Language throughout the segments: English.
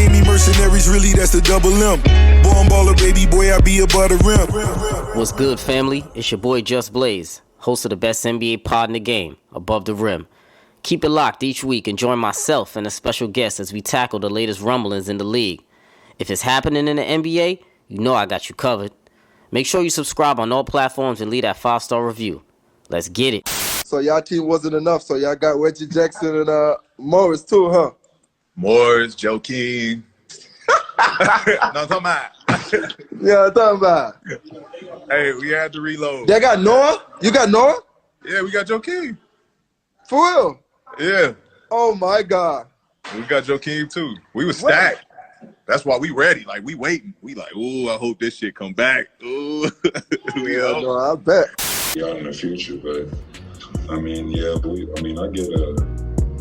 Miami mercenaries, really that's the double M. Born baller, baby boy, I be above the rim. What's good, family? It's your boy Just Blaze, host of the best NBA pod in the game, Above the Rim. Keep it locked each week and join myself and a special guest as we tackle the latest rumblings in the league. If it's happening in the NBA, you know I got you covered. Make sure you subscribe on all platforms and leave that 5-star review. Let's get it. So y'all team wasn't enough, so y'all got Reggie Jackson and Morris too, huh? Morris, Joe King. No, I'm talking about. Yeah, I'm talking about. Hey, we had to reload. They got Noah? You got Noah? Yeah, we got Joe King. For real? Yeah. Oh, my God. We got Joe King, too. We was stacked. That's why we ready. Like, we waiting. We like, ooh, I hope this shit come back. Ooh. Yeah, no, I bet. Out in the future, but I mean, yeah, I get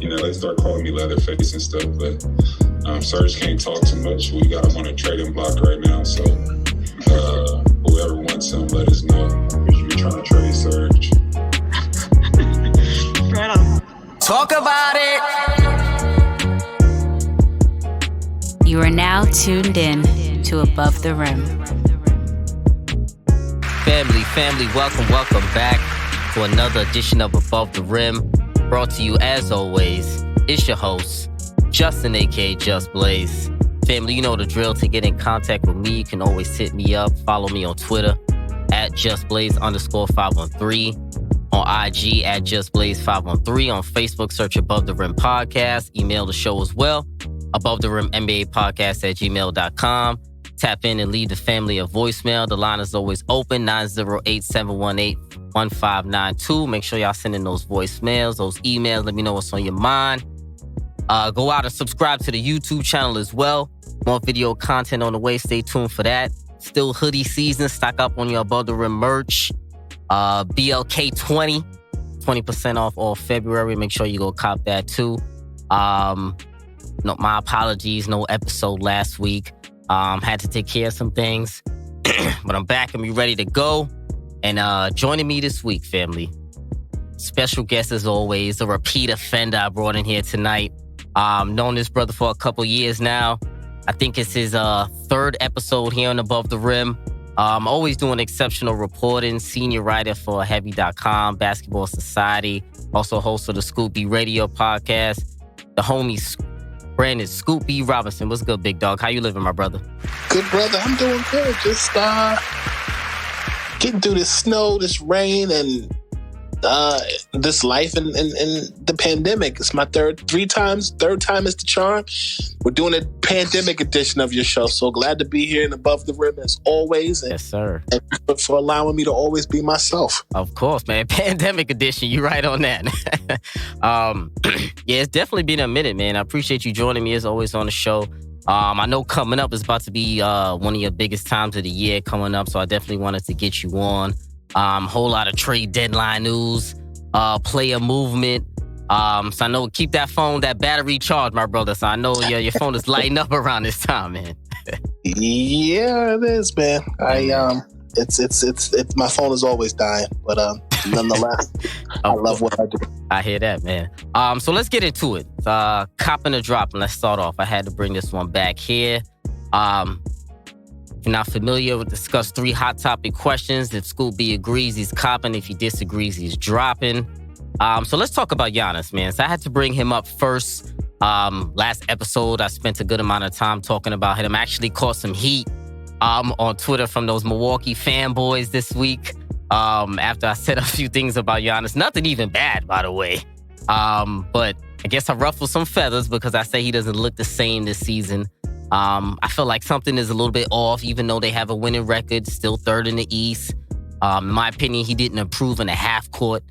they start calling me Leatherface and stuff, but Serge can't talk too much. We got him on a trading block right now, so whoever wants him, let us know. We're trying to trade Serge. Right on. Talk about it! You are now tuned in to Above the Rim. Family, welcome back to another edition of Above the Rim. Brought to you, as always, it's your host, Justin, a.k.a. Just Blaze. Family, you know the drill. To get in contact with me, you can always hit me up. Follow me on Twitter, at JustBlaze_513. On IG, at JustBlaze513. On Facebook, search Above the Rim Podcast. Email the show as well, Above the Rim NBA Podcast at gmail.com. Tap in and leave the family a voicemail. The line is always open, 908-718-1592. Make sure y'all send in those voicemails, those emails. Let me know what's on your mind. Go out and subscribe to the YouTube channel as well. More video content on the way. Stay tuned for that. Still hoodie season. Stock up on your Above the Rim merch. BLK20. 20% off all February. Make sure you go cop that too. No, my apologies. No episode last week. Had to take care of some things, but I'm back and we ready to go. And joining me this week, family, special guest as always, a repeat offender I brought in here tonight. Known this brother for a couple years now. I think it's his third episode here on Above the Rim. Always doing exceptional reporting, senior writer for Heavy.com, Basketball Society, also host of the Scoop B Radio podcast. The homies Brandon Scoop B Robinson. What's good, big dog? How you living, my brother? Good, brother. I'm doing good. Just getting through this snow, this rain, and this life and the pandemic. It's my third time is the charm. We're doing a pandemic edition of your show. So glad to be here and Above the Rim as always. And, yes, sir. And for allowing me to always be myself. Of course, man. Pandemic edition. You right on that. Yeah, it's definitely been a minute, man. I appreciate you joining me as always on the show. I know coming up is about to be one of your biggest times of the year coming up, so I definitely wanted to get you on. Whole lot of trade deadline news, player movement. So I know, keep that phone, that battery charged, my brother. So I know your phone is lighting up around this time, man. Yeah, it is, man. It's my phone is always dying, but nonetheless, I love what I do. I hear that, man. So let's get into it. Copping a drop, and let's start off. I had to bring this one back here. If you're not familiar, we'll discuss 3 hot topic questions. If Scoop B agrees, he's copping. If he disagrees, he's dropping. So let's talk about Giannis, man. So I had to bring him up first. Last episode, I spent a good amount of time talking about him. I actually caught some heat on Twitter from those Milwaukee fanboys this week after I said a few things about Giannis. Nothing even bad, by the way. But I guess I ruffled some feathers because I say he doesn't look the same this season. I feel like something is a little bit off, even though they have a winning record, still third in the East. In my opinion, he didn't improve in the half court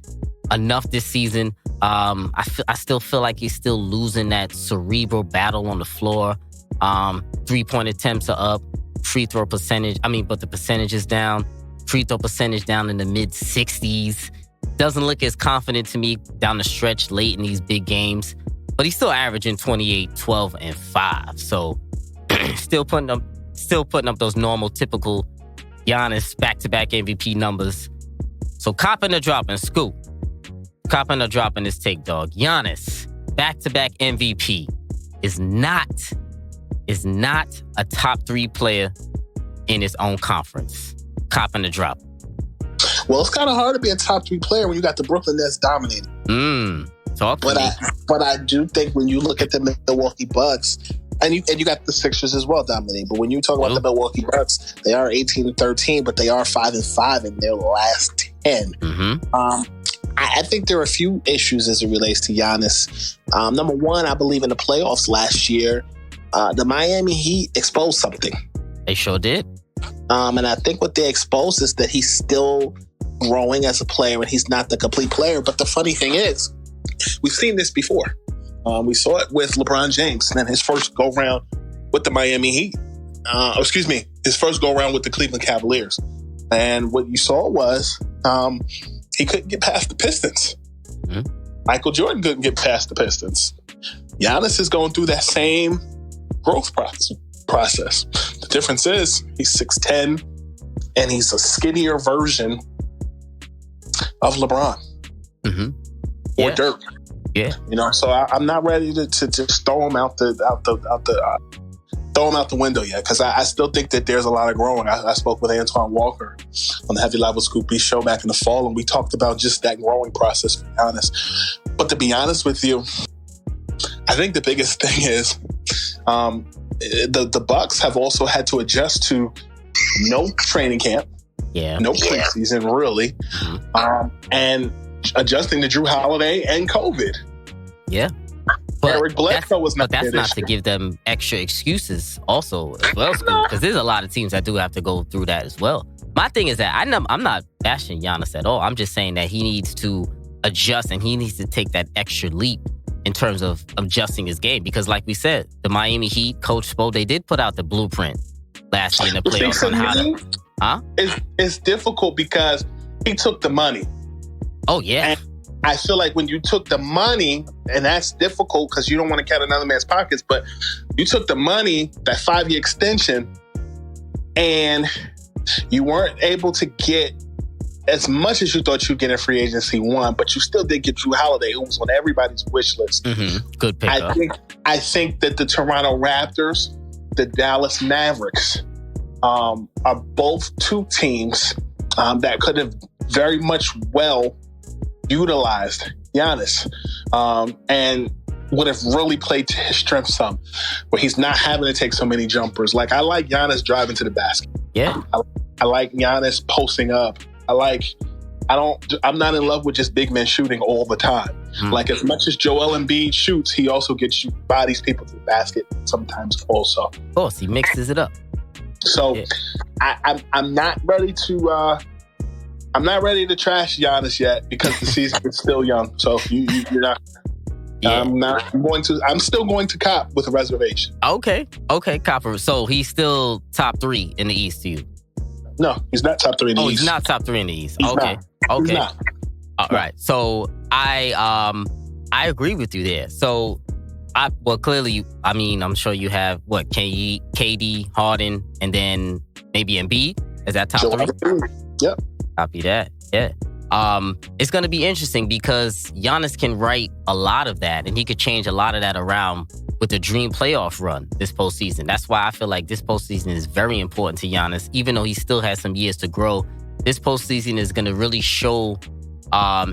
enough this season. I still feel like he's still losing that cerebral battle on the floor. 3-point attempts are up, free throw percentage. But the percentage is down. Free throw percentage down in the mid-60s. Doesn't look as confident to me down the stretch late in these big games. But he's still averaging 28, 12, and 5. So still putting up those normal, typical Giannis back-to-back MVP numbers. So copping or dropping, Scoop. Copping or dropping this take, dog. Giannis, back-to-back MVP, is not is not a top 3 player in his own conference. Copping the drop. Well, it's kind of hard to be a top 3 player when you got the Brooklyn Nets dominating. Talk to me. But I do think when you look at the Milwaukee Bucks, and you got the Sixers as well dominating. But when you talk about the Milwaukee Bucks, they are 18-13, but they are 5-5 in their last 10. I think there are a few issues as it relates to Giannis. Number one, I believe in the playoffs last year, the Miami Heat exposed something. They sure did. And I think what they exposed is that he's still growing as a player and he's not the complete player. But the funny thing is, we've seen this before. We saw it with LeBron James and his first go-round with the Miami Heat. His first go-round with the Cleveland Cavaliers. And what you saw was he couldn't get past the Pistons. Michael Jordan couldn't get past the Pistons. Giannis is going through that same growth process. The difference is he's 6'10", and he's a skinnier version of LeBron or Dirk. Yeah, So I'm not ready to just throw him out the window yet, because I still think that there's a lot of growing. I spoke with Antoine Walker on the Heavy Level Scoop B show back in the fall, and we talked about just that growing process, to be honest. But to be honest with you, I think the biggest thing is the Bucks have also had to adjust to no training camp, no preseason really, and adjusting to Drew Holiday and COVID. Yeah. But Eric Bledsoe was not there. But that's not year. to give them extra excuses also as well, because there's a lot of teams that do have to go through that as well. My thing is that I'm not bashing Giannis at all. I'm just saying that he needs to adjust and he needs to take that extra leap in terms of adjusting his game. Because like we said, the Miami Heat, Coach Spo, they did put out the blueprint last year in the playoffs on how to... It's difficult because he took the money. Oh, yeah. And I feel like when you took the money, and that's difficult because you don't want to count another man's pockets, but you took the money, that 5-year extension, and you weren't able to get as much as you thought you'd get in free agency one, but you still did get Drew Holiday, who was on everybody's wish list. Good pick. I think that the Toronto Raptors, the Dallas Mavericks, are both two teams that could have very much well utilized Giannis and would have really played to his strength some, where he's not having to take so many jumpers. Like, I like Giannis driving to the basket. Yeah. I like Giannis posting up. I'm not in love with just big men shooting all the time. Like, as much as Joel Embiid shoots, he also bodies people to the basket sometimes also. Of course, he mixes it up. So I'm not ready to trash Giannis yet because the season is still young. So you're not. Yeah. I'm still going to cop with a reservation. Okay, Copper. So he's still top 3 in the East to you? No, he's not top 3 in the East. Oh, he's not top 3 in the East. He's okay. Not. Okay. He's not. All right. So I agree with you there. So clearly, I mean, I'm sure you have KD, Harden, and then maybe Embiid. Is that top 3? Yep. Copy that. Yeah. It's going to be interesting because Giannis can write a lot of that, and he could change a lot of that around with the dream playoff run this postseason. That's why I feel like this postseason is very important to Giannis, even though he still has some years to grow. This postseason is going to really show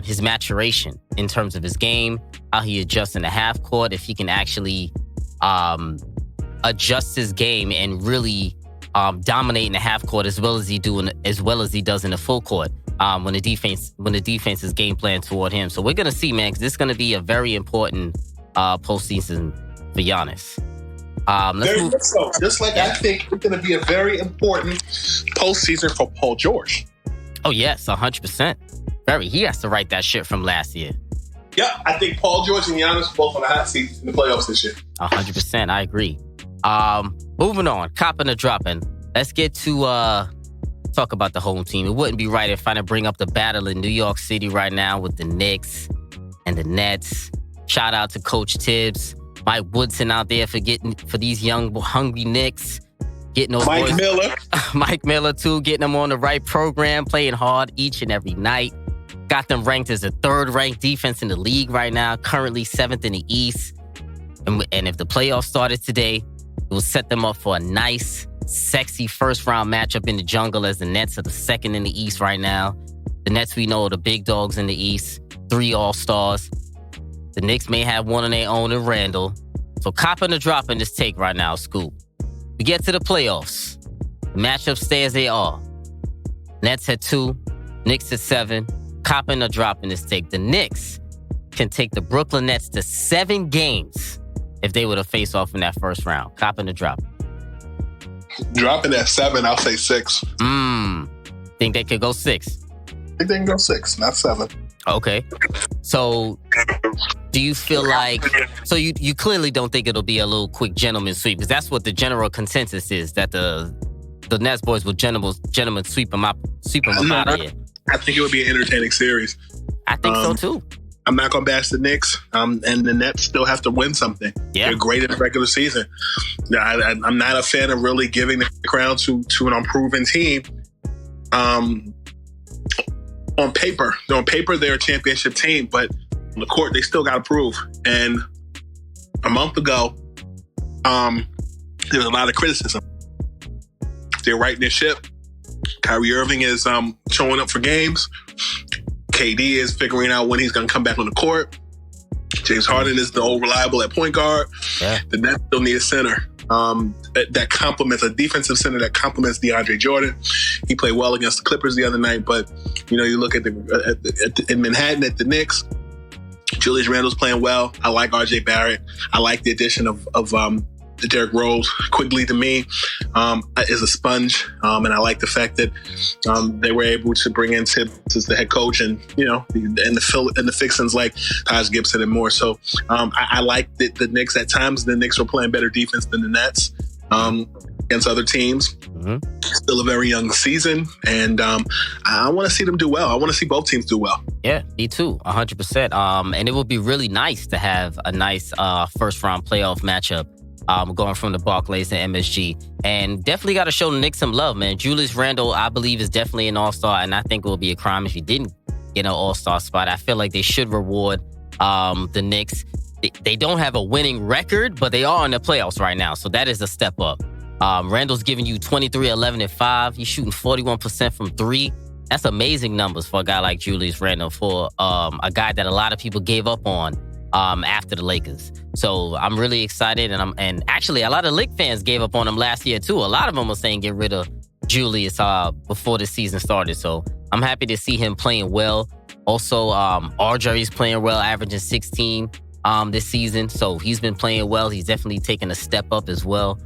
his maturation in terms of his game, how he adjusts in the half court, if he can actually adjust his game and really dominate in the half court as well as he does in the full court. When the defense is game plan toward him. So we're gonna see, man, because this is gonna be a very important postseason for Giannis. Very much so. Just like I think it's gonna be a very important postseason for Paul George. Oh yes, 100%. He has to write that shit from last year. Yeah, I think Paul George and Giannis are both on the hot seat in the playoffs this year. 100%, I agree. Moving on, copping or dropping. Let's get to talk about the home team. It wouldn't be right if I didn't bring up the battle in New York City right now with the Knicks and the Nets. Shout out to Coach Tibbs, Mike Woodson out there for these young, hungry Knicks. Getting those Mike boys, Miller. Mike Miller too, getting them on the right program, playing hard each and every night. Got them ranked as the 3rd-ranked defense in the league right now, currently 7th in the East. And if the playoffs started today, It will set them up for a nice, sexy first-round matchup in the jungle as the Nets are the second in the East right now. The Nets, we know, are the big dogs in the East. 3 All-Stars. The Knicks may have one of their own in Randall. So copping or dropping this take right now, Scoop. We get to the playoffs. The matchups stay as they are. Nets at 2, Knicks at 7. Copping or dropping this take. The Knicks can take the Brooklyn Nets to 7 games if they were to face off in that first round. Copping or dropping? Dropping at 7, I'll say 6. Think they could go 6? I think they can go 6, not 7. Okay. So do you feel like, so you clearly don't think it'll be a little quick gentleman sweep, because that's what the general consensus is, that the Nets boys will gentleman sweep them out of here. I think it would be an entertaining series. I think so too. I'm not going to bash the Knicks, and the Nets still have to win something. Yeah. They're great in the regular season. I'm not a fan of really giving the crown to an unproven team. On paper, they're a championship team, but on the court, they still got to prove. And a month ago, there was a lot of criticism. They're righting their ship. Kyrie Irving is showing up for games. KD is figuring out when he's going to come back on the court. James Harden is the old reliable at point guard. Yeah. The Nets still need a center that complements, a defensive center that complements DeAndre Jordan. He played well against the Clippers the other night, but you look in Manhattan at the Knicks, Julius Randle's playing well. I like RJ Barrett. I like the addition of Derrick Rose. Quickly, to me, is a sponge, and I like the fact that they were able to bring in Tibbs as the head coach, and the fixins like Taj Gibson and more. So I like the Knicks. At times, the Knicks were playing better defense than the Nets against other teams. Mm-hmm. Still a very young season, and I want to see them do well. I want to see both teams do well. Yeah, me too, 100%. And it would be really nice to have a nice first round playoff matchup. Going from the Barclays to MSG. And definitely got to show the Knicks some love, man. Julius Randle, I believe, is definitely an all-star, and I think it would be a crime if he didn't get an all-star spot. I feel like they should reward the Knicks. They don't have a winning record, but they are in the playoffs right now, so that is a step up. Randle's giving you 23, 11, and 5. He's shooting 41% from 3. That's amazing numbers for a guy like Julius Randle, for a guy that a lot of people gave up on after the Lakers. So I'm really excited, and actually a lot of Lick fans gave up on him last year too. A lot of them were saying get rid of Julius before the season started. So I'm happy to see him playing well. Also, RJ's playing well, averaging 16 this season. So he's been playing well. He's definitely taken a step up as well.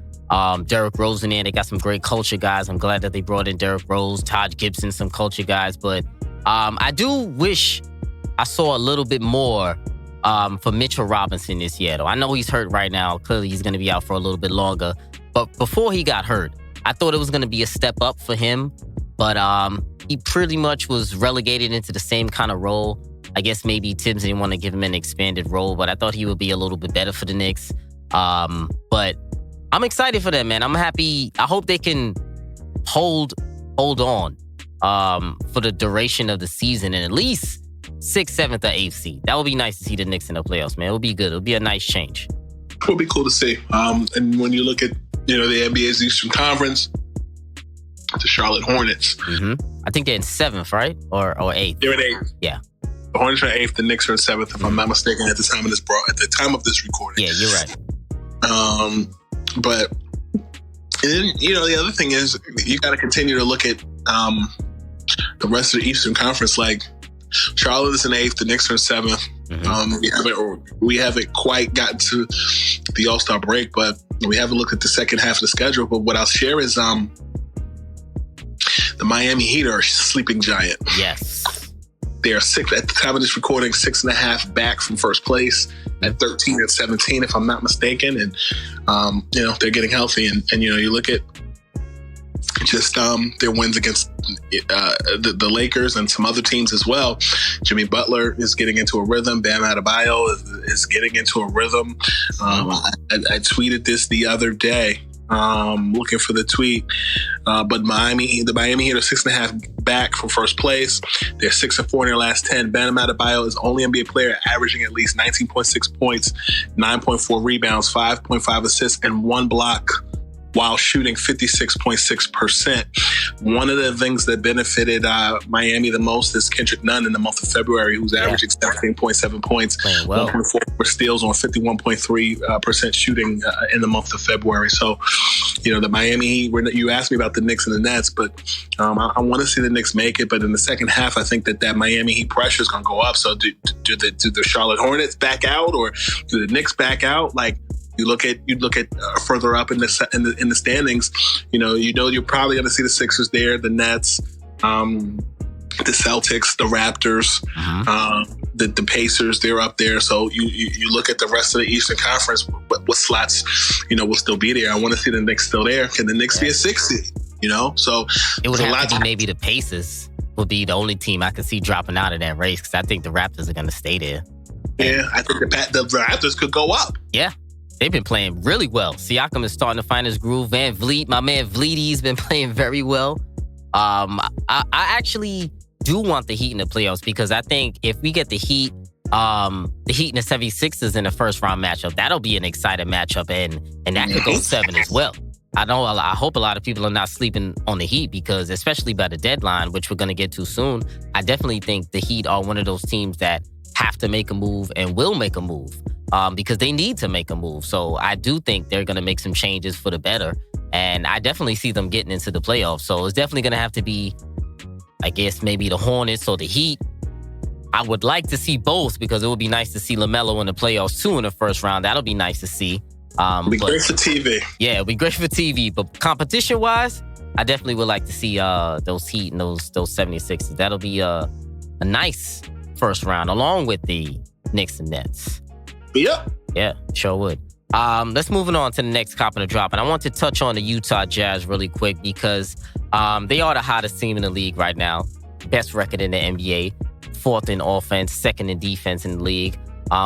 Derrick Rose in there. They got some great culture guys. I'm glad that they brought in Derrick Rose, Taj Gibson, some culture guys. But I do wish I saw a little bit more for Mitchell Robinson this year, though. I know he's hurt right now. Clearly, he's going to be out for a little bit longer. But before he got hurt, I thought it was going to be a step up for him. But he pretty much was relegated into the same kind of role. I guess maybe Tibbs didn't want to give him an expanded role, but I thought he would be a little bit better for the Knicks. But I'm excited for them, man. I'm happy. I hope they can hold on for the duration of the season and at least 6th, 7th, or 8th seed. That would be nice to see the Knicks in the playoffs, man. It would be good. It would be a nice change. It would be cool to see. And when you look at, the NBA's Eastern Conference, the Charlotte Hornets. Mm-hmm. I think they're in 7th, right? Or 8th? They're in 8th. Yeah. The Hornets are in 8th. The Knicks are in 7th, if I'm not mistaken, at the time of this recording. Yeah, you're right. But then, the other thing is you got to continue to look at the rest of the Eastern Conference. Like, Charlotte is in 8th, the Knicks are in 7th. Mm-hmm. We haven't quite gotten to the All-Star break, but we haven't looked at the second half of the schedule. But what I'll share is the Miami Heat are a sleeping giant. Yes. They are at the time of this recording, 6.5 back from first place at 13 and 17, if I'm not mistaken. And, they're getting healthy. And you look at just their wins against the Lakers and some other teams as well. Jimmy Butler is getting into a rhythm. Bam Adebayo is getting into a rhythm. I tweeted this the other day. Looking for the tweet. But the Miami Heat are 6.5 back from first place. They're 6-4 in their last 10. Bam Adebayo is the only NBA player averaging at least 19.6 points, 9.4 rebounds, 5.5 assists, and 1 block while shooting 56.6%. One of the things that benefited Miami the most is Kendrick Nunn in the month of February, who's averaging 17.7 points, 1.4 steals on 51.3% shooting in the month of February. So, the Miami Heat, you asked me about the Knicks and the Nets, but I want to see the Knicks make it. But in the second half, I think that Miami Heat pressure is going to go up. So do the Charlotte Hornets back out, or do the Knicks back out? Like, you look at further up in the standings. You're probably going to see the Sixers there, the Nets, the Celtics, the Raptors, the Pacers. They're up there. So you look at the rest of the Eastern Conference. What slots will still be there? I want to see the Knicks still there. Can the Knicks be a 6 seed? So it would have to be maybe the Pacers will be the only team I could see dropping out of that race, because I think the Raptors are going to stay there. Yeah, I think the Raptors could go up. Yeah. They've been playing really well. Siakam is starting to find his groove. Van Vliet, my man Vleety's been playing very well. I actually do want the Heat in the playoffs, because I think if we get the Heat and the 76ers in the first round matchup, that'll be an exciting matchup, and that could go 7 as well. I hope a lot of people are not sleeping on the Heat, because especially by the deadline, which we're going to get to soon, I definitely think the Heat are one of those teams that have to make a move and will make a move. Because they need to make a move. So I do think they're going to make some changes for the better. And I definitely see them getting into the playoffs. So it's definitely going to have to be, I guess, maybe the Hornets or the Heat. I would like to see both, because it would be nice to see LaMelo in the playoffs too in the first round. That'll be nice to see. It'll be great for TV. Yeah, it'll be great for TV. But competition-wise, I definitely would like to see those Heat and those 76ers. That'll be a nice first round, along with the Knicks and Nets. Yep. Yeah, sure would. Let's move on to the next cop in the drop. And I want to touch on the Utah Jazz really quick, because they are the hottest team in the league right now. Best record in the NBA. 4th in offense, 2nd in defense in the league.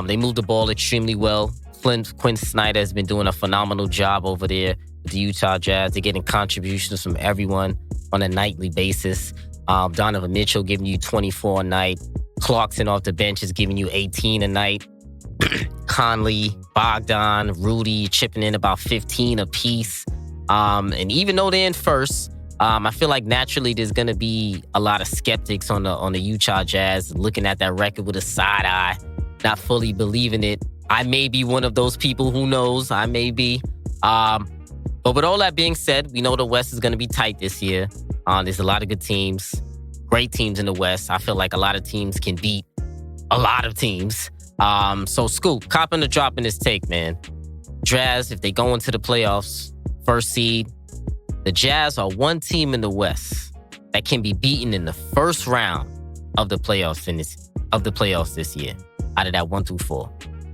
They move the ball extremely well. Quinn Snyder has been doing a phenomenal job over there with the Utah Jazz. They're getting contributions from everyone on a nightly basis. Donovan Mitchell giving you 24 a night. Clarkson off the bench is giving you 18 a night. Conley, Bogdan, Rudy chipping in about 15 apiece. And even though they're in first, I feel like naturally there's going to be a lot of skeptics on the Utah Jazz looking at that record with a side eye, not fully believing it. I may be one of those people, who knows? I may be. But with all that being said, we know the West is going to be tight this year. There's a lot of good teams, great teams in the West. I feel like a lot of teams can beat a lot of teams. So Scoop, copping the drop in this take, man. Jazz, if they go into the playoffs, first seed, the Jazz are one team in the West that can be beaten in the first round of the playoffs this year, out of that 1 through 4.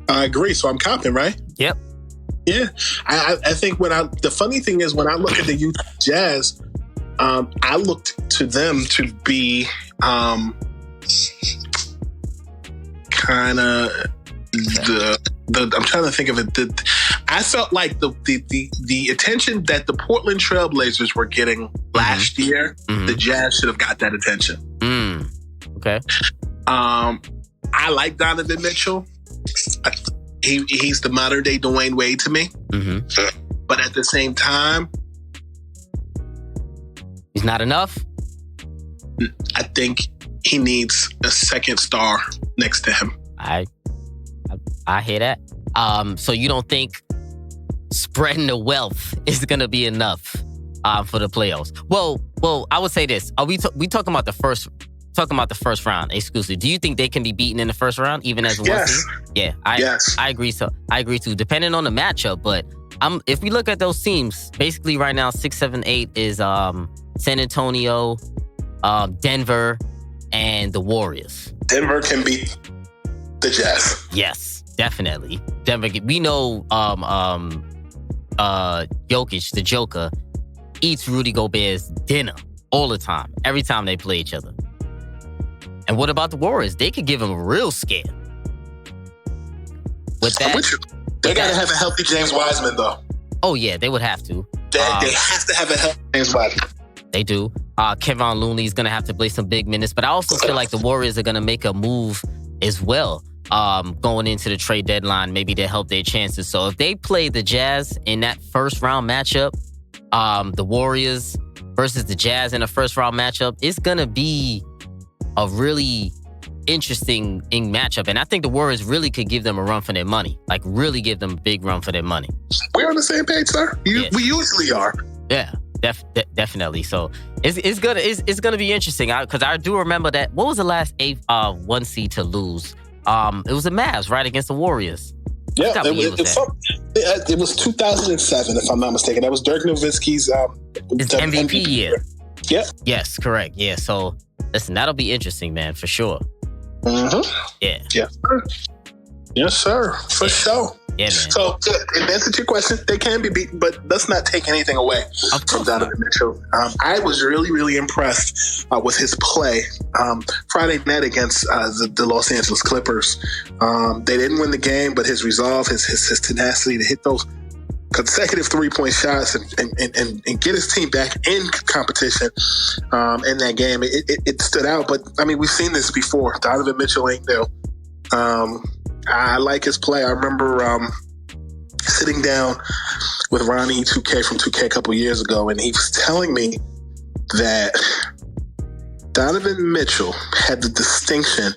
I agree. So I'm copping, right? Yep. Yeah. I think the funny thing is, when I look at the Utah Jazz, I looked to them to be kind of I'm trying to think of it. I felt like the attention that the Portland Trailblazers were getting last year, the Jazz should have got that attention. Okay. I like Donovan Mitchell. He's the modern day Dwayne Wade to me. But at the same time, he's not enough. I think he needs a second star next to him. I hear that. So you don't think spreading the wealth is going to be enough for the playoffs? Well, I would say this. Are we talking about the first round exclusive? Do you think they can be beaten in the first round, even as one team? Yeah, I agree. So I agree too, depending on the matchup. But if we look at those teams, basically right now, 6, 7, 8 is San Antonio, Denver, and the Warriors. Denver can beat the Jazz. Yes, definitely. Denver. We know Jokic, the Joker, eats Rudy Gobert's dinner all the time, every time they play each other. And what about the Warriors? They could give him a real scare. With that, they got to have a healthy James Wiseman, though. Oh, yeah, they would have to. They have to have a healthy James Wiseman. They do. Kevon Looney's going to have to play some big minutes, but I also feel like the Warriors are going to make a move as well going into the trade deadline, maybe to help their chances. So if they play the Jazz in that first-round matchup, the Warriors versus the Jazz in a first-round matchup, it's going to be a really interesting matchup. And I think the Warriors really could give them a run for their money. Like, really give them a big run for their money. We're on the same page, sir. We usually are. Yeah. Definitely. So it's gonna be interesting because I do remember that. What was the last 1 seed to lose? It was the Mavs, right, against the Warriors. Yeah, it was 2007, if I'm not mistaken. That was Dirk Nowitzki's MVP year. Yeah. Yes, correct. Yeah. So listen, that'll be interesting, man, for sure. Mm-hmm. Yeah. Yeah. Yes, sir. For sure. Yeah, man. So, in answer to your question, they can be beaten, but let's not take anything away from Donovan Mitchell. I was really, really impressed with his play Friday night against the Los Angeles Clippers. They didn't win the game, but his resolve, his tenacity to hit those consecutive three-point shots and get his team back in competition in that game, it stood out. But, I mean, we've seen this before. Donovan Mitchell ain't new. I like his play. I remember sitting down with Ronnie 2K from 2K a couple years ago, and he was telling me that Donovan Mitchell had the distinction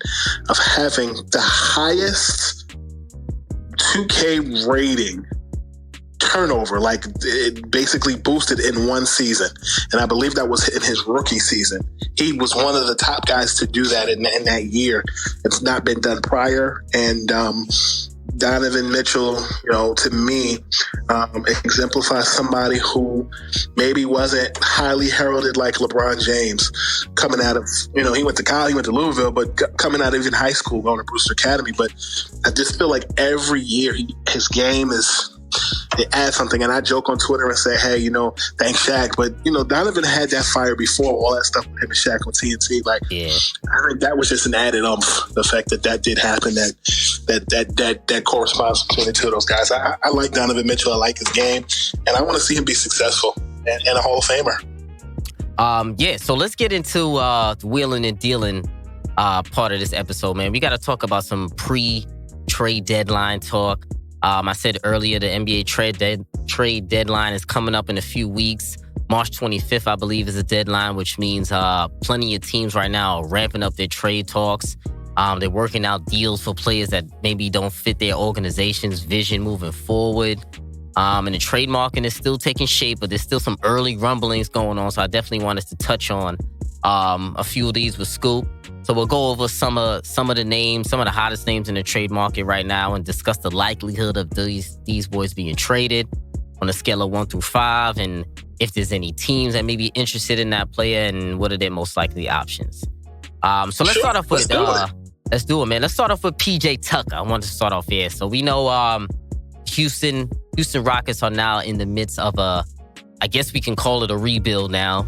of having the highest 2K rating turnover, like it basically boosted in one season. And I believe that was in his rookie season. He was one of the top guys to do that in that year. It's not been done prior. And Donovan Mitchell, to me, exemplifies somebody who maybe wasn't highly heralded like LeBron James coming out of, he went to college, he went to Louisville, but coming out of even high school, going to Brewster Academy. But I just feel like every year his game it adds something. And I joke on Twitter and say, hey, thanks Shaq. But, Donovan had that fire before, all that stuff with him and Shaq on TNT. Like, yeah. I think that was just an added the fact that did happen, that corresponds between the two of those guys. I like Donovan Mitchell. I like his game. And I want to see him be successful and a Hall of Famer. Yeah, so let's get into the Wheelin and Dealin part of this episode, man. We got to talk about some pre-trade deadline talk. I said earlier the NBA trade deadline is coming up in a few weeks. March 25th, I believe, is the deadline, which means plenty of teams right now are ramping up their trade talks. They're working out deals for players that maybe don't fit their organization's vision moving forward. And the trade market is still taking shape, but there's still some early rumblings going on. So I definitely want us to touch on a few of these with Scoop. So we'll go over some of the names, some of the hottest names in the trade market right now, and discuss the likelihood of these boys being traded on a scale of 1 through 5, and if there's any teams that may be interested in that player, and what are their most likely options. So let's start off with let's do it, man. Let's start off with PJ Tucker. I want to start off here. So we know Houston Rockets are now in the midst of I guess we can call it a rebuild now.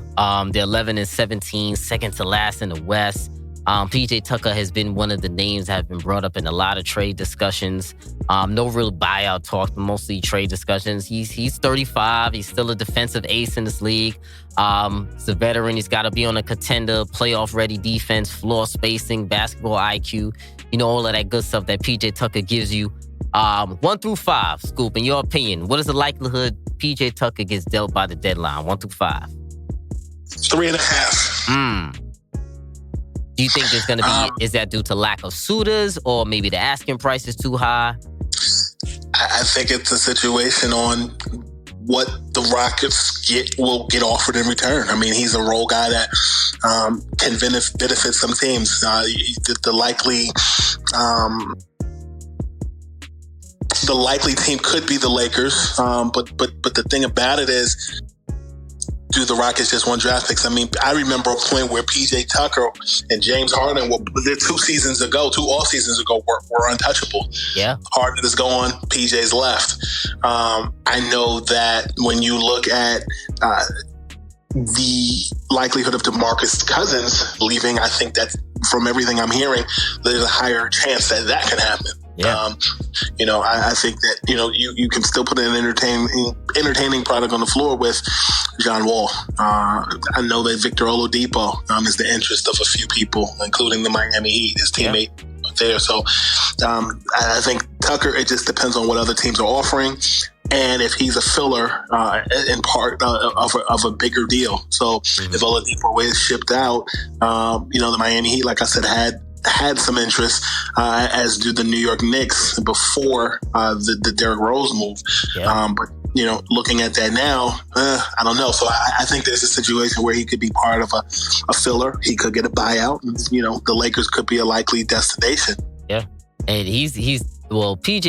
They're 11-17, second to last in the West. PJ Tucker has been one of the names that have been brought up in a lot of trade discussions. No real buyout talk, but mostly trade discussions. He's 35. He's still a defensive ace in this league. He's a veteran. He's got to be on a contender, playoff-ready defense, floor spacing, basketball IQ. All of that good stuff that PJ Tucker gives you. 1 through 5, Scoop, in your opinion, what is the likelihood PJ Tucker gets dealt by the deadline? 1 through 5. 3.5. Do you think there's going to be, is that due to lack of suitors, or maybe the asking price is too high? I think it's a situation on what the Rockets will get offered in return. I mean, he's a role guy that can benefit some teams. The likely team could be the Lakers, but the thing about it is, do the Rockets just want draft picks? I mean, I remember a point where PJ Tucker and James Harden were 2 off seasons ago, were untouchable. Yeah. Harden is gone, PJ's left. I know that when you look at the likelihood of DeMarcus Cousins leaving, I think that from everything I'm hearing, there's a higher chance that can happen. Yeah. I think that, you can still put an entertaining product on the floor with John Wall. I know that Victor Oladipo is the interest of a few people, including the Miami Heat, his teammate there. So I think Tucker, it just depends on what other teams are offering and if he's a filler in part of a bigger deal. So if Oladipo is shipped out, the Miami Heat, like I said, had some interest, as do the New York Knicks before the Derrick Rose move. Yeah. But looking at that now, I don't know. So I think there's a situation where he could be part of a filler. He could get a buyout. And, the Lakers could be a likely destination. Yeah, and PJ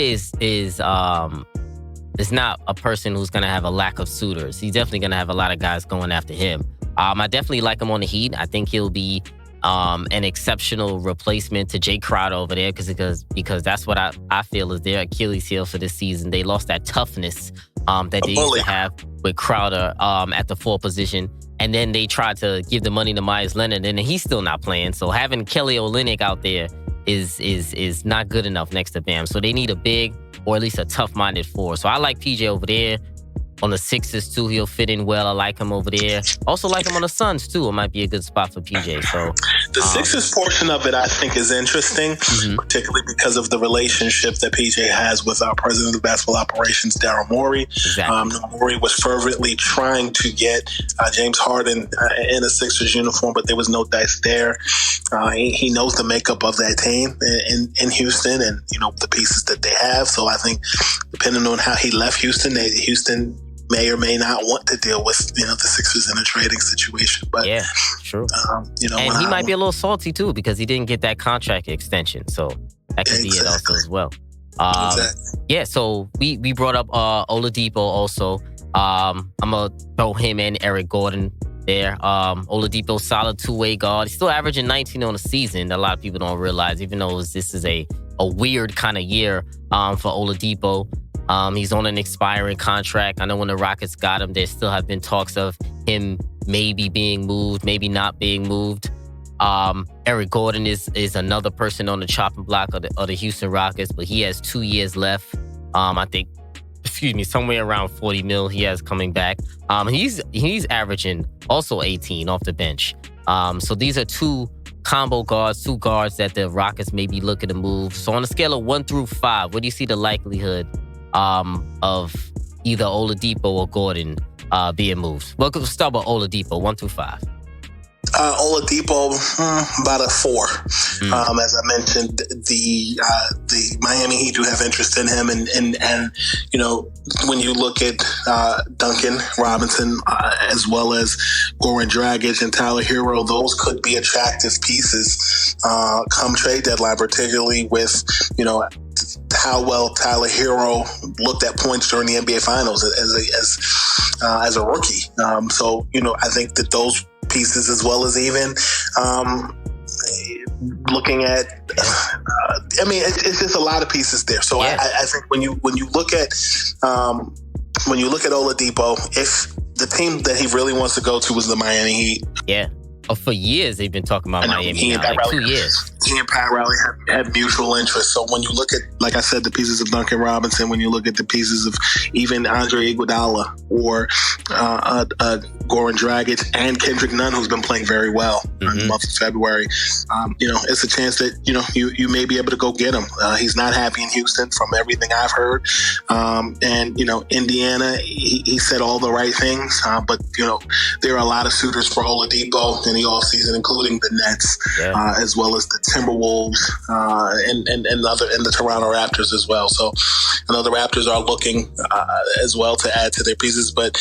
is not a person who's going to have a lack of suitors. He's definitely going to have a lot of guys going after him. I definitely like him on the Heat. I think he'll be an exceptional replacement to Jay Crowder over there because that's what I feel is their Achilles heel for this season. They lost that toughness that they used to have with Crowder at the 4 position. And then they tried to give the money to Myers Leonard, and he's still not playing. So having Kelly Olynyk out there is not good enough next to Bam. So they need a big or at least a tough-minded 4. So I like PJ over there. On the Sixers, too, he'll fit in well. I like him over there. Also like him on the Suns, too. It might be a good spot for PJ. So the Sixers portion of it, I think, is interesting, particularly because of the relationship that PJ has with our president of basketball operations, Daryl Morey. Exactly. Morey was fervently trying to get James Harden in a Sixers uniform, but there was no dice there. He knows the makeup of that team in Houston and, the pieces that they have. So I think depending on how he left Houston, Houston may or may not want to deal with, the Sixers in a trading situation. But yeah, true. And he might be a little salty too because he didn't get that contract extension. So that could be it also as well. Exactly. Yeah, so we brought up Oladipo also. I'm going to throw him and Eric Gordon there. Oladipo, solid 2-way guard. He's still averaging 19 on the season. A lot of people don't realize, even though this is a weird kind of year for Oladipo. He's on an expiring contract. I know when the Rockets got him, there still have been talks of him maybe being moved, maybe not being moved. Eric Gordon is another person on the chopping block of the Houston Rockets, but he has 2 years left. I think, somewhere around $40 million he has coming back. He's averaging also 18 off the bench. So these are two guards that the Rockets may be looking to move. So on a scale of 1 through 5, what do you see the likelihood of either Oladipo or Gordon being moved? Well, we'll start with Oladipo, 1 through 5. Oladipo, about a 4. As I mentioned, the Miami Heat do have interest in him, and when you look at Duncan Robinson as well as Goran Dragic and Tyler Hero, those could be attractive pieces come trade deadline, particularly with how well Tyler Hero looked at points during the NBA Finals as a rookie. So I think that those pieces, as well as even looking at, it's just a lot of pieces there. So yeah. I think when you look at Oladipo, if the team that he really wants to go to was the Miami Heat, yeah. Oh, for years they've been talking about Miami now, like 2 years. He and Pat Riley have mutual interests. So when you look at, like I said, the pieces of Duncan Robinson, when you look at the pieces of even Andre Iguodala or Goran Dragic and Kendrick Nunn, who's been playing very well in the month of February, it's a chance that you may be able to go get him. He's not happy in Houston, from everything I've heard, and Indiana, he said all the right things, but there are a lot of suitors for Oladipo in the offseason, including the Nets, as well as the Timberwolves and the Toronto Raptors as well. So I know the Raptors are looking as well to add to their pieces, but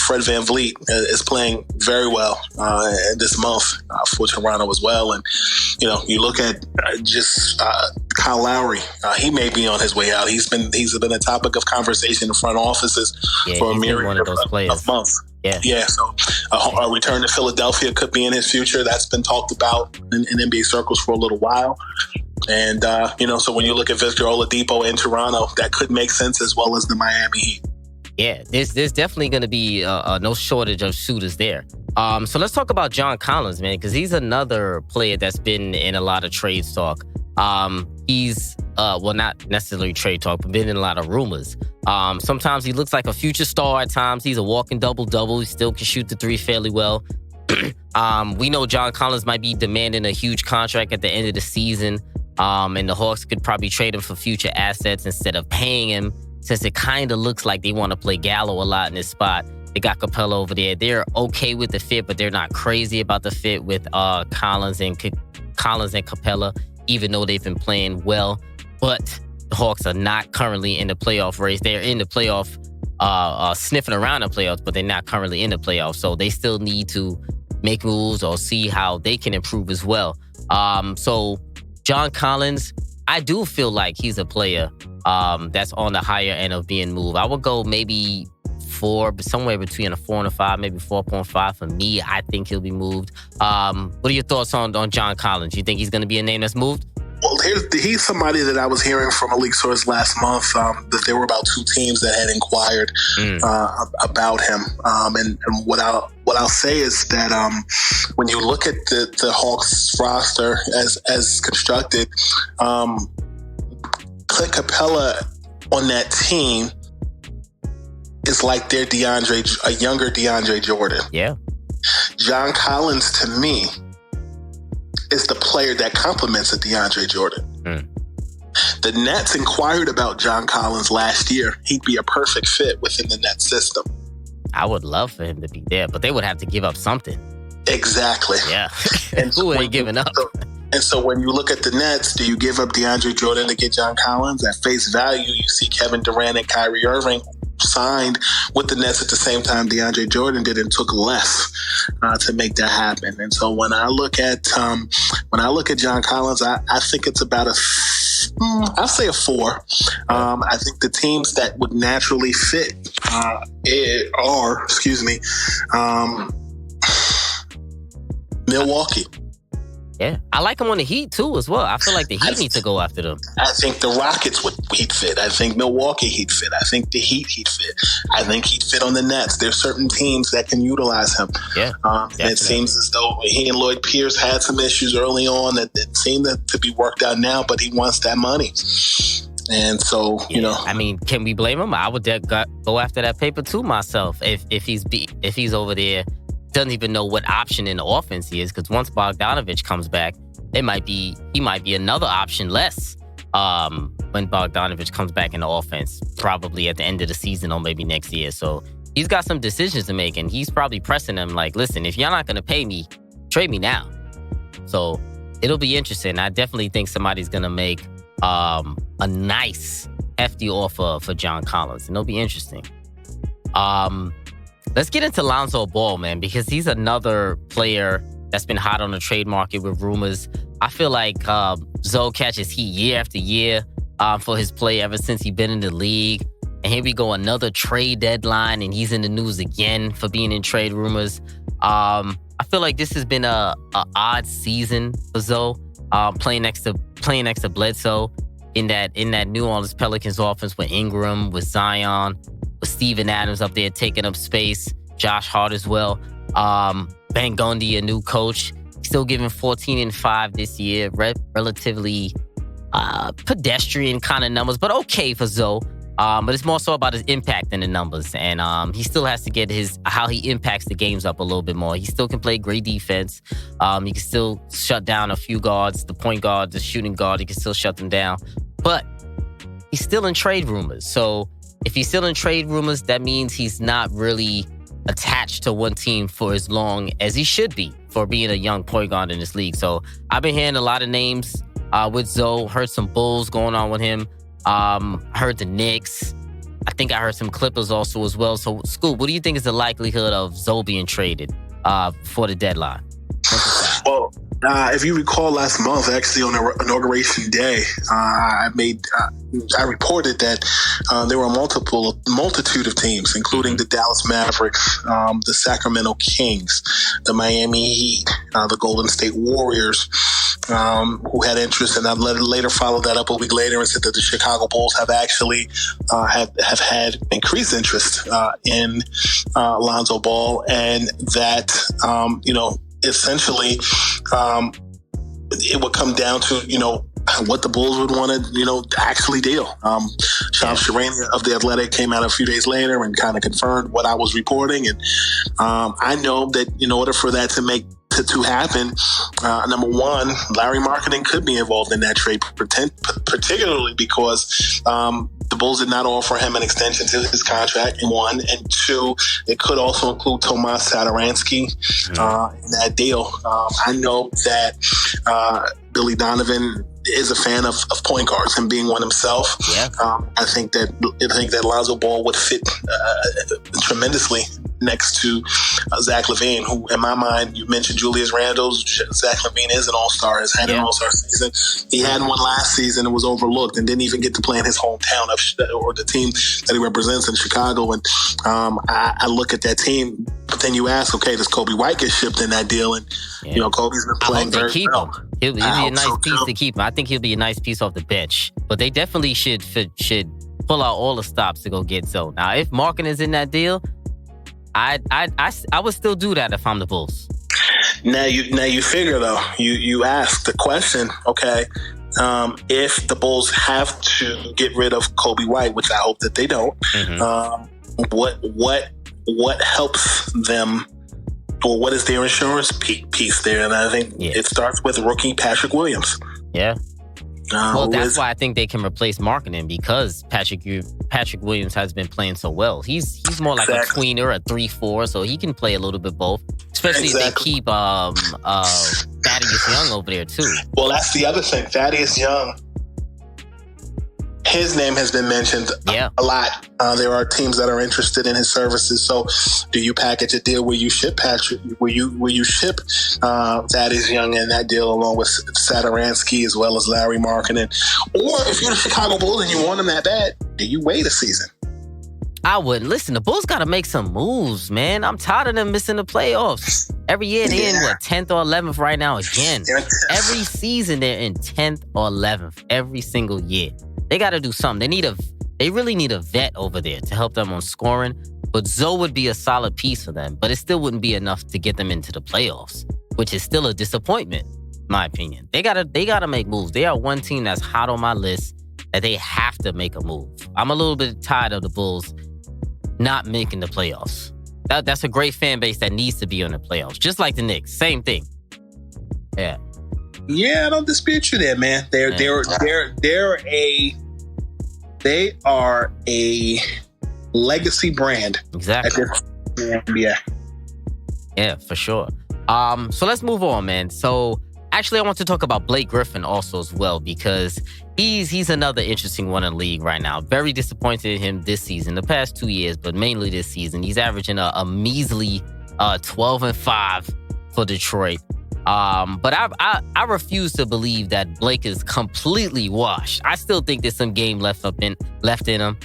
Fred VanVleet is playing very well this month for Toronto as well. And you look at Kyle Lowry, he may be on his way out. He's been a topic of conversation in front offices for a myriad of months. Yeah. So a return to Philadelphia could be in his future. That's been talked about in NBA circles for a little while. And, so when you look at Victor Oladipo in Toronto, that could make sense, as well as the Miami Heat. Yeah, there's definitely going to be no shortage of shooters there. So let's talk about John Collins, man, because he's another player that's been in a lot of trade talk. He's not necessarily trade talk, but been in a lot of rumors. Sometimes he looks like a future star. At times, he's a walking double-double. He still can shoot the three fairly well. We know John Collins might be demanding a huge contract at the end of the season, and the Hawks could probably trade him for future assets instead of paying him, since it kind of looks like they want to play Gallo a lot in this spot. They got Capella over there. They're okay with the fit, but they're not crazy about the fit with Collins and Capella, even though they've been playing well. But the Hawks are not currently in the playoff race. They're in the playoff, sniffing around the playoffs, but they're not currently in the playoffs. So they still need to make moves or see how they can improve as well. So John Collins, I do feel like he's a player that's on the higher end of being moved. I would go maybe 4, but somewhere between a 4 and a 5, maybe 4.5 for me. I think he'll be moved. What are your thoughts on John Collins? You think he's going to be a name that's moved? Well, he's somebody that I was hearing from a league source last month that there were about 2 teams that had inquired about him. And what I'll say is that when you look at the Hawks roster as constructed, Clint Capella on that team is like their a younger DeAndre Jordan. Yeah. John Collins, to me, is the player that complements a DeAndre Jordan. The Nets inquired about John Collins last year. He'd be a perfect fit within the Nets system. I would love for him to be there, but they would have to give up something. Exactly. Yeah. And who ain't giving up? And so when you look at the Nets, do you give up DeAndre Jordan to get John Collins? At face value, you see Kevin Durant and Kyrie Irving signed with the Nets at the same time DeAndre Jordan did, and took less to make that happen. And so when I look at John Collins, I think it's about I'll say a 4. I think the teams that would naturally fit are Milwaukee. Yeah, I like him on the Heat too as well. I feel like the Heat need to go after them. I think the Rockets he'd fit. I think Milwaukee he'd fit. I think the Heat he'd fit. I think he'd fit on the Nets. There's certain teams that can utilize him. Yeah, it seems as though he and Lloyd Pierce had some issues early on that seemed to be worked out now, but he wants that money. And so, I mean, can we blame him? I would go after that paper too myself. If he's over there, doesn't even know what option in the offense he is, because once Bogdanovich comes back, he might be another option less when Bogdanovich comes back in the offense, probably at the end of the season or maybe next year. So he's got some decisions to make, and he's probably pressing them like, listen, if you're not going to pay me, trade me now. So it'll be interesting. I definitely think somebody's going to make a nice, hefty offer for John Collins, and it'll be interesting. Let's get into Lonzo Ball, man, because he's another player that's been hot on the trade market with rumors. I feel like Zoe catches heat year after year for his play ever since he's been in the league. And here we go, another trade deadline, and he's in the news again for being in trade rumors. I feel like this has been a odd season for Zoe, playing next to Bledsoe in that New Orleans Pelicans offense with Ingram, with Zion, with Steven Adams up there taking up space, Josh Hart as well. Van Gundy, a new coach, still giving 14-5 this year. Relatively pedestrian kind of numbers, but okay for Zoe. But it's more so about his impact than the numbers. And he still has to get how he impacts the games up a little bit more. He still can play great defense. He can still shut down a few guards, the point guard, the shooting guard. He can still shut them down. But he's still in trade rumors. So if he's still in trade rumors, that means he's not really attached to one team for as long as he should be for being a young point guard in this league. So I've been hearing a lot of names with Zoe. Heard some Bulls going on with him. Heard the Knicks. I think I heard some Clippers also as well. So, Scoop, what do you think is the likelihood of Zoe being traded for the deadline? Well, if you recall last month, actually on Inauguration Day, I reported that there were a multitude of teams, including the Dallas Mavericks, the Sacramento Kings, the Miami Heat, the Golden State Warriors, who had interest, and I later followed that up a week later and said that the Chicago Bulls have actually have had increased interest in Lonzo Ball, and that essentially it would come down to what the Bulls would want to, actually deal. Shams Charania of The Athletic came out a few days later and kind of confirmed what I was reporting. And I know that in order for that to happen, number one, Larry Marketing could be involved in that trade, particularly because the Bulls did not offer him an extension to his contract, one. And two, it could also include Tomas Satoransky in that deal. I know that Billy Donovan is a fan of point guards and being one himself. Yeah. I think that Lonzo Ball would fit tremendously next to Zach LaVine, who, in my mind, you mentioned Julius Randle. Zach LaVine is an all-star, has had an all-star season. He had one last season and was overlooked and didn't even get to play in his hometown or the team that he represents in Chicago. And I look at that team, but then you ask, okay, does Kobe White get shipped in that deal? And, Kobe's been playing very well. He'll be a nice piece to keep him. I think he'll be a nice piece off the bench. But they definitely should pull out all the stops to go get Zoe. Now, if Markin is in that deal, I would still do that if I'm the Bulls. Now you figure though, you ask the question, okay, if the Bulls have to get rid of Kobe White, which I hope that they don't, what helps them, or what is their insurance piece there? And I think it starts with rookie Patrick Williams. Yeah. Well, that's why I think they can replace Markkanen, because Patrick Williams has been playing so well. He's more like a tweener, a 3-4, so he can play a little bit both. Especially if they keep Thaddeus Young over there too. Well, that's the other thing. Thaddeus Young, his name has been mentioned a lot. There are teams that are interested in his services. So, do you package a deal where you ship Patrick? Where you ship Thaddeus Young in that deal along with Satoransky as well as Larry Markkanen? Or if you're the Chicago Bulls and you want him that bad, do you wait a season? I wouldn't. Listen, the Bulls got to make some moves, man. I'm tired of them missing the playoffs. Every year they're in, 10th or 11th right now again. Every season they're in 10th or 11th every single year. They got to do something. They really need a vet over there to help them on scoring. But Zoe would be a solid piece for them. But it still wouldn't be enough to get them into the playoffs, which is still a disappointment, in my opinion. They gotta make moves. They are one team that's hot on my list that they have to make a move. I'm a little bit tired of the Bulls not making the playoffs. That's a great fan base that needs to be on the playoffs. Just like the Knicks. Same thing. Yeah. Yeah, I don't dispute you there, man. They are a legacy brand. Exactly. Yeah, for sure. So let's move on, man. So actually, I want to talk about Blake Griffin also as well, because he's another interesting one in the league right now. Very disappointed in him this season, the past 2 years, but mainly this season. He's averaging a measly 12-5 for Detroit. But I refuse to believe that Blake is completely washed. I still think there's some game left in him.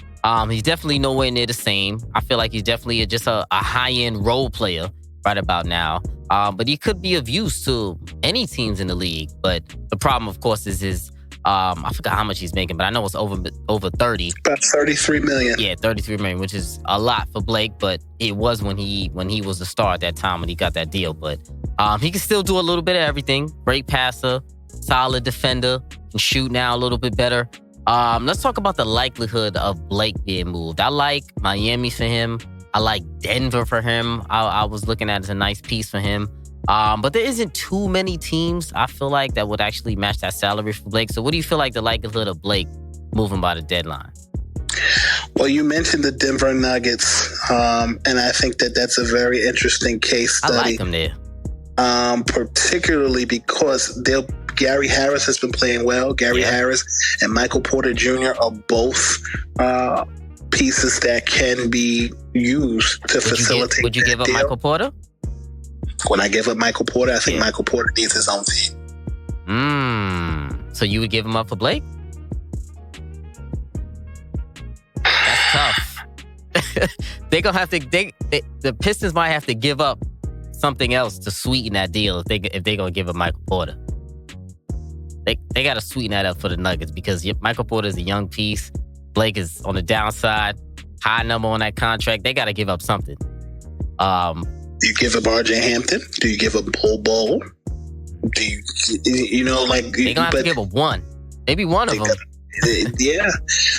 He's definitely nowhere near the same. I feel like he's definitely just a high-end role player right about now. But he could be of use to any teams in the league. But the problem, of course, is his I forgot how much he's making, but I know it's over 30. About $33 million. Yeah, $33 million, which is a lot for Blake, but it was when he was the star at that time when he got that deal. But he can still do a little bit of everything. Great passer, solid defender, can shoot now a little bit better. Let's talk about the likelihood of Blake being moved. I like Miami for him. I like Denver for him. I was looking at it as a nice piece for him. But there isn't too many teams, I feel like, that would actually match that salary for Blake. So what do you feel like the likelihood of Blake moving by the deadline? Well, you mentioned the Denver Nuggets, and I think that's a very interesting case study. I like them there. Particularly because Gary Harris has been playing well. Gary Harris and Michael Porter Jr. are both pieces that can be used to facilitate. Would you give up deal. Michael Porter? When I give up Michael Porter, I think Michael Porter needs his own team. So you would give him up for Blake? That's tough. They're gonna have to. The Pistons might have to give up something else to sweeten that deal if they're gonna give up Michael Porter. They got to sweeten that up for the Nuggets, because Michael Porter is a young piece. Blake is on the downside, high number on that contract. They got to give up something. Do you give up R.J. Hampton? Do you give up Bol Bol? Do you like... They're going to have to give up one. Maybe one of them. Yeah.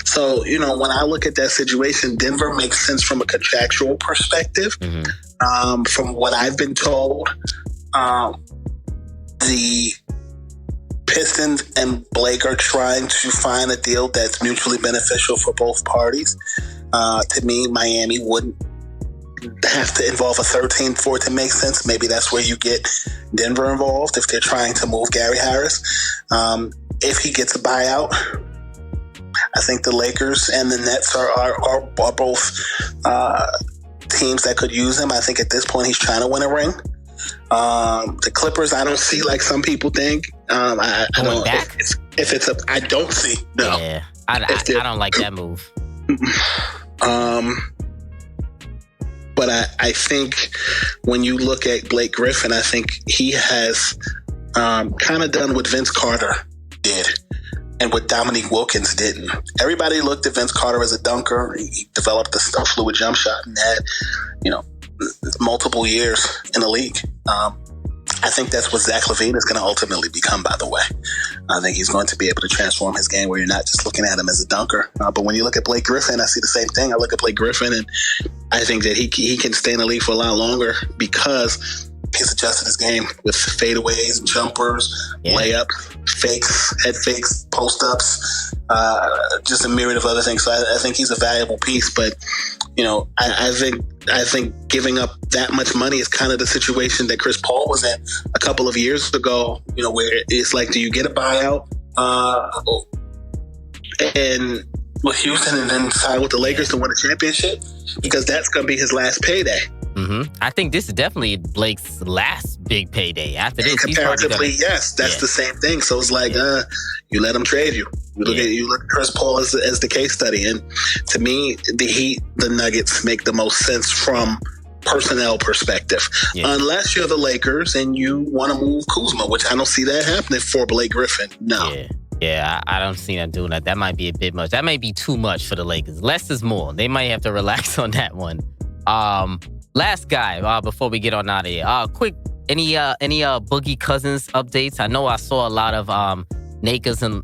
So, when I look at that situation, Denver makes sense from a contractual perspective. Mm-hmm. From what I've been told, the Pistons and Blake are trying to find a deal that's mutually beneficial for both parties. To me, Miami wouldn't have to involve a third team for it to make sense. Maybe that's where you get Denver involved if they're trying to move Gary Harris. If he gets a buyout, I think the Lakers and the Nets are both teams that could use him. I think at this point he's trying to win a ring. The Clippers, I don't see like some people think. I don't. Back? If it's I don't see. No. Yeah, I don't like that move. But I think when you look at Blake Griffin, I think he has kind of done what Vince Carter did and what Dominique Wilkins didn't. Everybody looked at Vince Carter as a dunker. He developed a fluid jump shot and had, multiple years in the league. I think that's what Zach LaVine is going to ultimately become, by the way. I think he's going to be able to transform his game where you're not just looking at him as a dunker. But when you look at Blake Griffin, I see the same thing. I look at Blake Griffin, and I think that he can stay in the league for a lot longer because he's adjusted his game with fadeaways, jumpers, layups, fakes, head fakes, post-ups, just a myriad of other things. So I think he's a valuable piece. But, I think giving up that much money is kind of the situation that Chris Paul was in a couple of years ago, where it's like, do you get a buyout and with Houston and then sign with the Lakers to win a championship? Because that's going to be his last payday. Mm-hmm. I think this is definitely Blake's last big payday. After this, comparatively, yes, that's the same thing. So it's like, you let him trade you. You look at Chris Paul as the case study, and to me, the Nuggets make the most sense from personnel perspective. Yeah. Unless you're the Lakers and you want to move Kuzma, which I don't see that happening for Blake Griffin. No. Yeah, I don't see them doing that. That might be a bit much. That might be too much for the Lakers. Less is more. They might have to relax on that one. Last guy, before we get on out of here. Quick, any Boogie Cousins updates? I know I saw a lot of Lakers and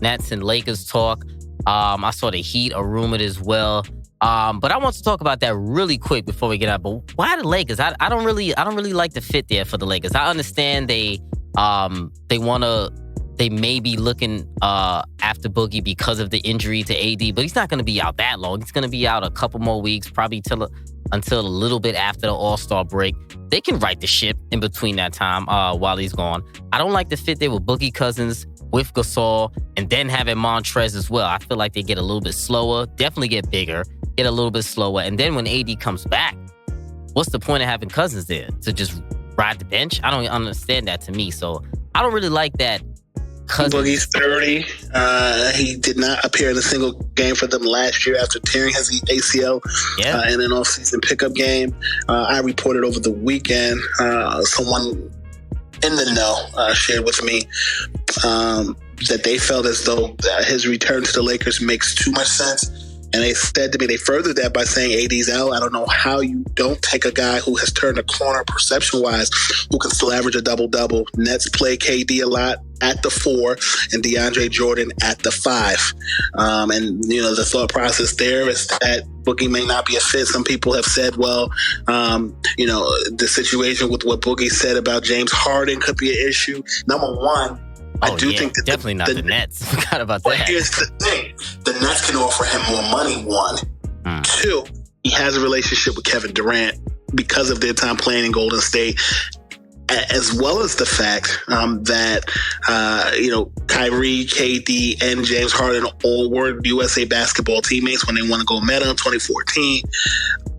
Nets and Lakers talk. I saw the Heat are rumored as well. But I want to talk about that really quick before we get out. But why the Lakers? I don't really like the fit there for the Lakers. I understand they may be looking after Boogie because of the injury to AD, but he's not going to be out that long. He's going to be out a couple more weeks, probably until a little bit after the All-Star break. They can right the ship in between that time while he's gone. I don't like the fit there with Boogie Cousins, with Gasol, and then having Montrez as well. I feel like they get a little bit slower, definitely get bigger, get a little bit slower. And then when AD comes back, what's the point of having Cousins there? To just ride the bench? I don't understand that to me. So I don't really like that. Boogie's 30. He did not appear in a single game for them last year after tearing his ACL in an off-season pickup game. I reported over the weekend, someone in the know shared with me that they felt as though his return to the Lakers makes too much sense. And they said to me, they furthered that by saying AD's out. I don't know how you don't take a guy who has turned a corner perception-wise, who can still average a double-double. Nets play KD a lot at the 4 and DeAndre Jordan at the 5. And, the thought process there is that Boogie may not be a fit. Some people have said, well, the situation with what Boogie said about James Harden could be an issue. Number one, I think that definitely not the Nets. Forgot about that. Here's the thing. The Nets can offer him more money, 1. 2, he has a relationship with Kevin Durant because of their time playing in Golden State, as well as the fact that, Kyrie, KD, and James Harden all were USA basketball teammates when they won the gold medal in 2014.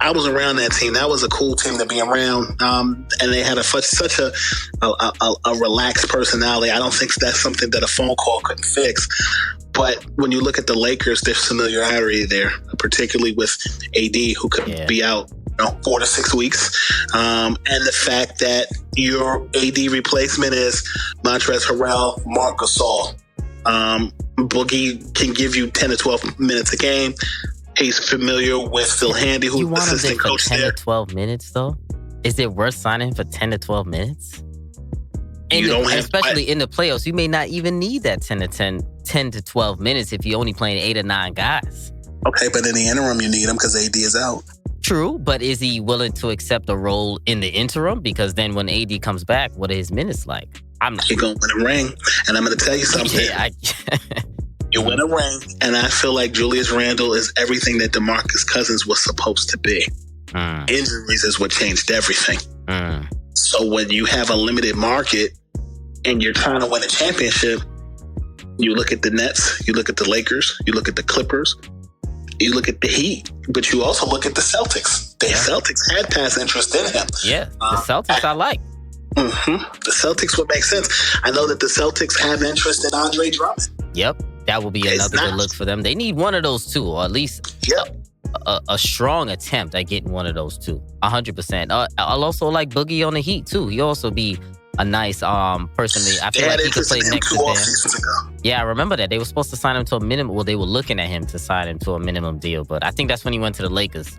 I was around that team. That was a cool team to be around. And they had such a relaxed personality. I don't think that's something that a phone call couldn't fix. But when you look at the Lakers, there's familiarity there, particularly with AD, who could be out 4 to 6 weeks. And the fact that your AD replacement is Montrezl Harrell, Marc Gasol. Boogie can give you 10 to 12 minutes a game. He's familiar with Phil Handy, who's the assistant coach there. 10 to 12 minutes, though? Is it worth signing for 10 to 12 minutes? especially in the playoffs, you may not even need that 10 to 12 minutes if you're only playing 8 or 9 guys. Okay, but in the interim, you need him because AD is out. True, but is he willing to accept a role in the interim? Because then when AD comes back, what are his minutes like? I'm not. He's going to win a ring. And I'm going to tell you something. Yeah, you win a ring, and I feel like Julius Randle is everything that DeMarcus Cousins was supposed to be. Injuries is what changed everything. So when you have a limited market and you're trying to win a championship, you look at the Nets, you look at the Lakers, you look at the Clippers, you look at the Heat, but you also look at the Celtics. The Celtics had past interest in him. Yeah, the Celtics I like. The Celtics would make sense. I know that the Celtics have interest in Andre Drummond. Yep, that will be another good look for them. They need one of those two, or at least a strong attempt at getting one of those two. 100%. I'll also like Boogie on the Heat too. He also be a nice person. I feel like he could play next to them. Yeah, I remember that. They were supposed to sign him to a minimum. Well, they were looking at him to sign him to a minimum deal, but I think that's when he went to the Lakers.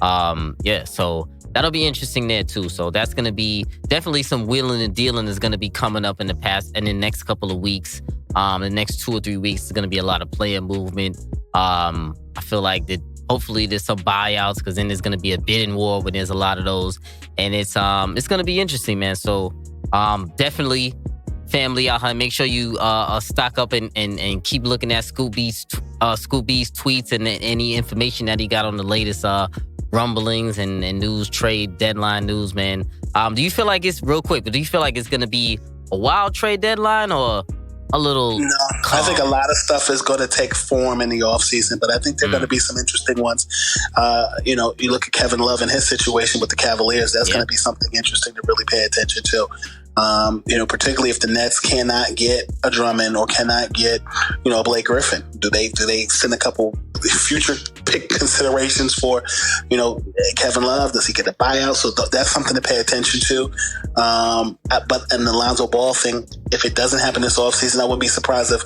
So that'll be interesting there too. So that's going to be definitely some wheeling and dealing is going to be coming up in the next couple of weeks. The next 2 or 3 weeks is going to be a lot of player movement. I feel like that hopefully there's some buyouts because then there's going to be a bidding war when there's a lot of those. And it's going to be interesting, man. So definitely family out here, make sure you stock up and keep looking at Scoop B's tweets and any information that he got on the latest rumblings and news, trade deadline news, man. Do you feel like it's real quick, but do you feel like it's going to be a wild trade deadline or a little calm? I think a lot of stuff is going to take form in the offseason, but I think there are going to be some interesting ones. You look at Kevin Love and his situation with the Cavaliers. That's going to be something interesting to really pay attention to. Particularly if the Nets cannot get a Drummond or cannot get, Blake Griffin. Do they send a couple future pick considerations for, Kevin Love? Does he get a buyout? So that's something to pay attention to. But in the Lonzo Ball thing, if it doesn't happen this offseason, I wouldn't be surprised if,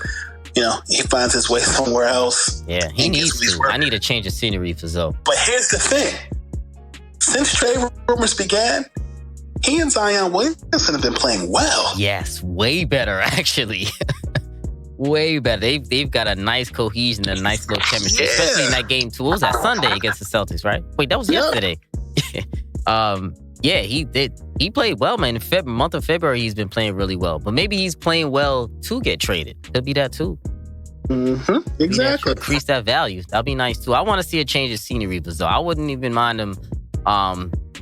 he finds his way somewhere else. Yeah, he needs to. I need a change of scenery for Zoe. But here's the thing. Since trade rumors began, he and Zion Williamson have been playing well. Yes, way better, actually. Way better. They've got a nice cohesion, a nice little chemistry, especially in that game too. What was that Sunday against the Celtics, right? Wait, that was yesterday. He played well, man. In the month of February, he's been playing really well. But maybe he's playing well to get traded. Could be that too. Exactly. Increase that value. That'll be nice too. I want to see a change of scenery, but I wouldn't even mind him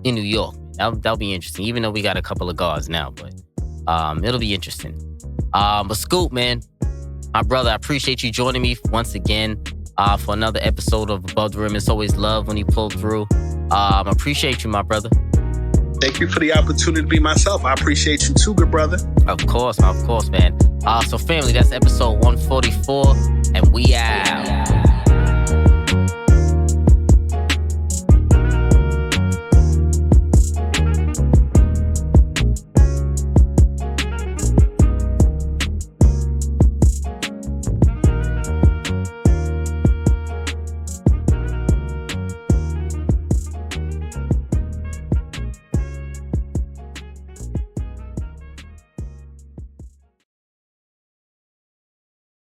in New York. That'll be interesting, even though we got a couple of guards now, but it'll be interesting. But Scoop, man, my brother, I appreciate you joining me once again for another episode of Above the Rim. It's always love when you pull through. I appreciate you, my brother. Thank you for the opportunity to be myself. I appreciate you too, good brother. Of course, man. So family, that's episode 144, and we out.